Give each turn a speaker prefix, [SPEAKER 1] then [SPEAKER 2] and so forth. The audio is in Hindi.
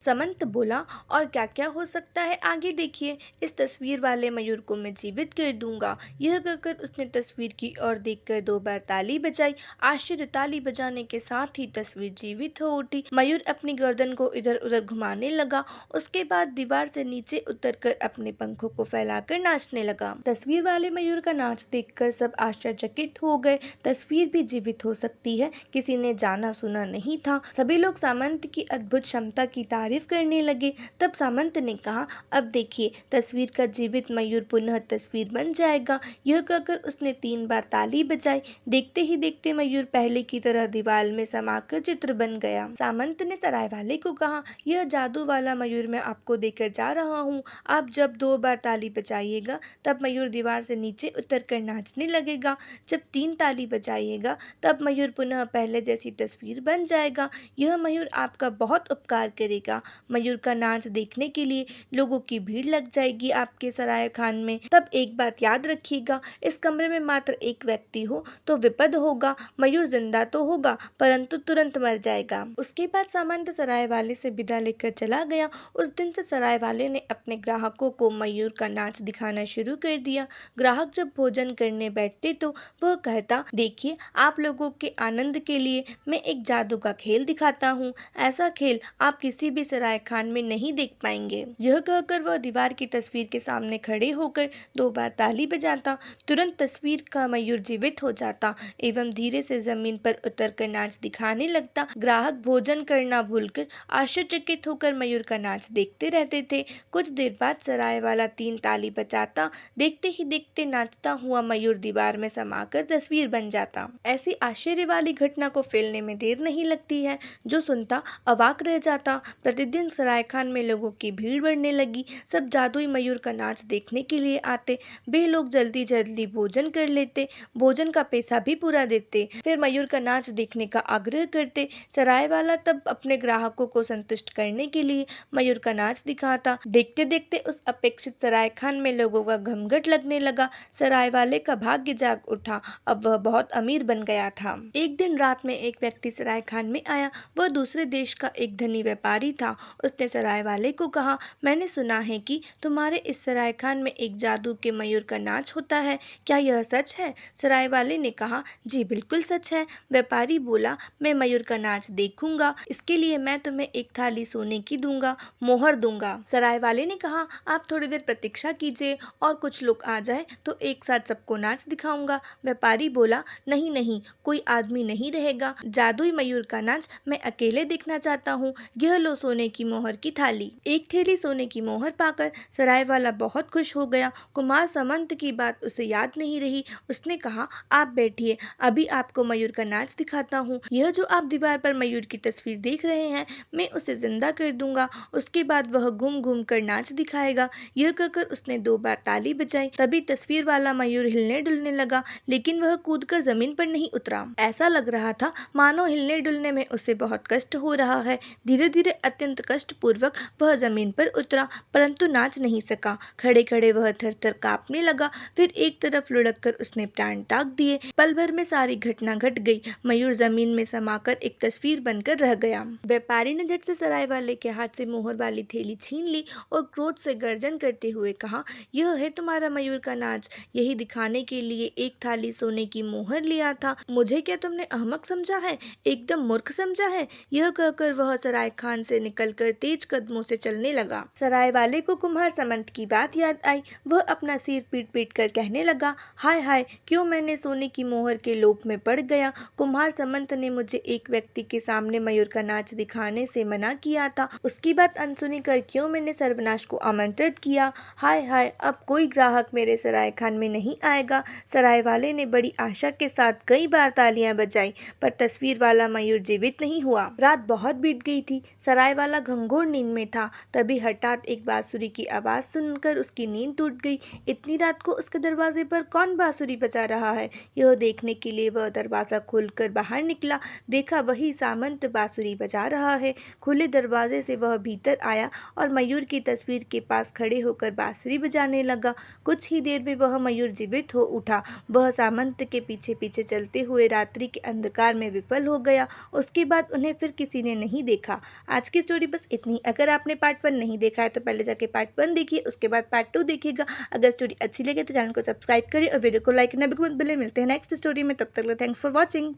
[SPEAKER 1] समंत बोला, और क्या क्या हो सकता है आगे देखिए। इस तस्वीर वाले मयूर को मैं जीवित कर दूंगा। यह कहकर उसने तस्वीर की ओर देखकर 2 बार ताली बजाई। आश्चर्य, ताली बजाने के साथ ही तस्वीर जीवित हो उठी। मयूर अपनी गर्दन को इधर उधर घुमाने लगा। उसके बाद दीवार से नीचे उतरकर अपने पंखों को फैलाकर नाचने लगा। तस्वीर वाले मयूर का नाच देखकर सब आश्चर्यचकित हो गए। तस्वीर भी जीवित हो सकती है, किसी ने जाना सुना नहीं था। सभी लोग सामंत की अद्भुत क्षमता की तारीफ करने लगे। तब सामंत ने कहा, अब देखिए, तस्वीर का जीवित मयूर पुनः तस्वीर बन जाएगा। यह कहकर उसने 3 बार ताली बजाई। देखते ही देखते मयूर पहले की तरह दीवार में समाकर चित्र बन गया। सामंत ने सराय वाले को कहा, यह जादू वाला मयूर मैं आपको देकर जा रहा हूँ। आप जब 2 बार ताली बजाइएगा तब मयूर दीवार से नीचे उतर कर नाचने लगेगा। जब 3 ताली बजाइएगा तब मयूर पुनः पहले जैसी तस्वीर बन जाएगा। यह मयूर आपका बहुत उपकार करेगा। मयूर का नाच देखने के लिए लोगों की भीड़ लग जाएगी आपके सराय खान में। तब एक बात याद रखिएगा, इस कमरे में मात्र एक व्यक्ति हो तो विपद होगा। मयूर जिंदा तो होगा परंतु तुरंत मर जाएगा। उसके बाद सामंत सराय वाले से विदा लेकर चला गया। उस दिन से सराय वाले ने अपने ग्राहकों को मयूर का नाच दिखाना शुरू कर दिया। ग्राहक जब भोजन करने बैठते तो वह कहता, देखिए, आप लोगों के आनंद के लिए मैं एक जादू का खेल दिखाता हूँ। ऐसा खेल आप किसी भी सराय खान में नहीं देख पाएंगे। यह कहकर वह दीवार की तस्वीर के सामने खड़े होकर 2 बार ताली बजाता। तुरंत तस्वीर का मयूर जीवित हो जाता एवं धीरे से जमीन पर उतरकर नाच दिखाने लगता। ग्राहक भोजन करना भूलकर आश्चर्यचकित होकर मयूर का नाच देखते रहते थे। कुछ देर बाद सराय वाला 3 ताली बजाता। देखते ही देखते नाचता हुआ मयूर दीवार में समाकर तस्वीर बन जाता। ऐसी आश्चर्य वाली घटना को फैलने में देर नहीं लगती है। जो सुनता अवाक रह जाता। प्रतिदिन सराय खान में लोगों की भीड़ बढ़ने लगी। सब जादुई मयूर का नाच देखने के लिए आते। वे लोग जल्दी जल्दी भोजन कर लेते, भोजन का पैसा भी पूरा देते, फिर मयूर का नाच देखने का आग्रह करते। सराय वाला तब अपने ग्राहकों को संतुष्ट करने के लिए मयूर का नाच दिखाता। देखते देखते उस अपेक्षित सराय खान में लोगों का घमघट लगने लगा। सराय वाले का भाग्य जाग उठा। अब वह बहुत अमीर बन गया था। एक दिन रात में एक व्यक्ति सराय खान में आया। वह दूसरे देश का एक धनी व्यापारी था। उसने सराय वाले को कहा, मैंने सुना है कि तुम्हारे इस सराय खान में एक जादू के मयूर का नाच होता है, क्या यह सच है? सराय वाले ने कहा, जी बिल्कुल सच है। व्यापारी बोला, मैं मयूर का नाच देखूंगा, इसके लिए मैं तुम्हें 1 थाली सोने की दूंगा, मोहर दूंगा। सराय वाले ने कहा, आप थोड़ी देर प्रतीक्षा कीजिए और कुछ लोग आ जाए तो एक साथ सबको नाच दिखाऊंगा। व्यापारी बोला, नहीं नहीं, कोई आदमी नहीं रहेगा। जादुई मयूर का नाच मैं अकेले देखना चाहता हूँ। यह लो सोने की मोहर की थाली। 1 थैली सोने की मोहर पाकर सराय वाला बहुत खुश हो गया। कुमार समंत की बात उसे याद नहीं रही। उसने कहा, आप बैठिए, अभी आपको मयूर का नाच दिखाता हूँ। यह जो आप दीवार पर मयूर की तस्वीर देख रहे हैं, मैं उसे जिंदा कर दूंगा। उसके बाद वह घूम घूम कर नाच दिखाएगा। यह कहकर उसने 2 बार ताली बजाई। तभी तस्वीर वाला मयूर हिलने डुलने लगा, लेकिन वह कूदकर जमीन पर नहीं उतरा। ऐसा लग रहा था मानो हिलने डुलने में उसे बहुत कष्ट हो रहा है। धीरे धीरे अत्यंत कष्ट पूर्वक वह जमीन पर उतरा, परंतु नाच नहीं सका। खड़े खड़े वह थर थर कांपने लगा। फिर एक तरफ लुढ़क कर उसने प्राण त्याग दिए। पल भर में सारी घटना घट गई। मयूर जमीन में समाकर एक तस्वीर बनकर रह गया। व्यापारी ने झट से सराय वाले के हाथ से मोहर वाली थैली छीन ली और क्रोध से गर्जन करते हुए कहा, यह है तुम्हारा मयूर का नाच? यही दिखाने के लिए 1 थाली सोने की मोहर लिया था? मुझे क्या तुमने अहमक समझा है, एकदम मूर्ख समझा है? यह कहकर वह सराय खान से निकलकर तेज कदमों से चलने लगा। सराय वाले को कुम्हार समंत की बात याद आई। वह अपना सिर पीट पीट कर कहने लगा, हाय हाय, क्यों मैंने सोने की मोहर के लोभ में पड़ गया। कुम्हार समंत ने मुझे एक व्यक्ति के सामने मयूर का नाच दिखाने से मना किया था। उसकी बात अनसुनी कर क्यों मैंने सर्वनाश को आमंत्रित किया। हाय हाय, अब कोई ग्राहक मेरे सराय खान में नहीं आएगा। सराय वाले ने बड़ी आशा के साथ कई बार तालियां बजाई, पर तस्वीर वाला मयूर जीवित नहीं हुआ। रात बहुत बीत गई थी। सराय वाला घंघोर नींद में था। तभी हठात एक बांसुरी की आवाज सुनकर उसकी नींद टूट गई। इतनी रात को उसके दरवाजे पर कौन बांसुरी बजा रहा है, यह देखने के लिए वह दरवाजा खोलकर बाहर निकला। देखा वही सामंत बांसुरी बजा रहा है। खुले दरवाजे से वह भीतर आया और मयूर की तस्वीर के पास खड़े होकर बांसुरी बजाने लगा। कुछ ही देर में वह मयूर जीवित हो उठा। वह सामंत के पीछे पीछे चलते हुए रात्रि के अंधकार में विफल हो गया। उसके बाद उन्हें फिर किसी ने नहीं देखा। आज की स्टोरी बस इतनी। अगर आपने पार्ट 1 नहीं देखा है तो पहले जाके पार्ट 1 देखिए, उसके बाद पार्ट 2 देखिएगा। अगर स्टोरी अच्छी लगे तो चैनल को सब्सक्राइब करिए और वीडियो को लाइक करना बिल्कुल मत भूलिए। मिलते हैं नेक्स्ट स्टोरी में, तब तक के लिए थैंक्स फॉर वॉचिंग।